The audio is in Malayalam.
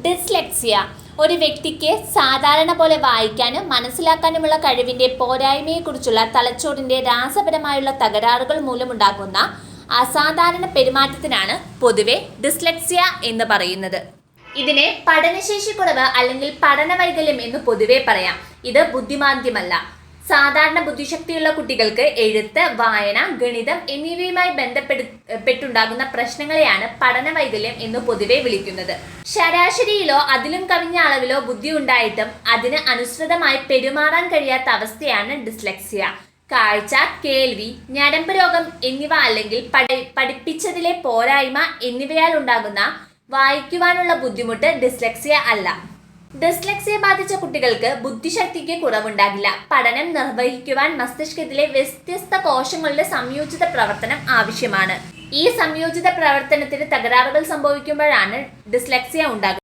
ഡിസ്ലെക്സിയ ഒരു വ്യക്തിക്ക് സാധാരണ പോലെ വായിക്കാനും മനസ്സിലാക്കാനുമുള്ള കഴിവിൻ്റെ പോരായ്മയെക്കുറിച്ചുള്ള തലച്ചോറിൻ്റെ രാസപരമായുള്ള തകരാറുകൾ മൂലമുണ്ടാകുന്ന അസാധാരണ പെരുമാറ്റത്തിനാണ് പൊതുവെ ഡിസ്ലെക്സിയ എന്ന് പറയുന്നത്. ഇതിനെ പഠനശേഷിക്കുറവ് അല്ലെങ്കിൽ പഠനവൈകല്യം എന്ന് പൊതുവെ പറയാം. ഇത് ബുദ്ധിമാന്ദ്യമല്ല. സാധാരണ ബുദ്ധിശക്തിയുള്ള കുട്ടികൾക്ക് എഴുത്ത്, വായന, ഗണിതം എന്നിവയുമായി ബന്ധപ്പെട്ടുണ്ടാകുന്ന പ്രശ്നങ്ങളെയാണ് പഠനവൈകല്യം എന്ന് പൊതുവെ വിളിക്കുന്നത്. ശരാശരിയിലോ അതിലും കവിഞ്ഞ അളവിലോ ബുദ്ധി ഉണ്ടായിട്ടും അതിന് അനുസൃതമായി പെരുമാറാൻ കഴിയാത്ത അവസ്ഥയാണ് ഡിസ്ലെക്സിയ. കാഴ്ച, കേൾവി, ഞരമ്പ് രോഗം എന്നിവ അല്ലെങ്കിൽ പഠിപ്പിച്ചതിലെ പോരായ്മ എന്നിവയാൽ ഉണ്ടാകുന്ന വായിക്കുവാനുള്ള ബുദ്ധിമുട്ട് ഡിസ്ലെക്സിയ അല്ല. ഡിസ്ലെക്സിയ ബാധിച്ച കുട്ടികൾക്ക് ബുദ്ധിശക്തിക്ക് കുറവുണ്ടാകില്ല. പഠനം നിർവഹിക്കുവാൻ മസ്തിഷ്കത്തിലെ വ്യത്യസ്ത കോശങ്ങളുടെ സംയോജിത പ്രവർത്തനം ആവശ്യമാണ്. ഈ സംയോജിത പ്രവർത്തനത്തിന് തകരാറുകൾ സംഭവിക്കുമ്പോഴാണ് ഡിസ്ലെക്സിയ ഉണ്ടാകുന്നത്.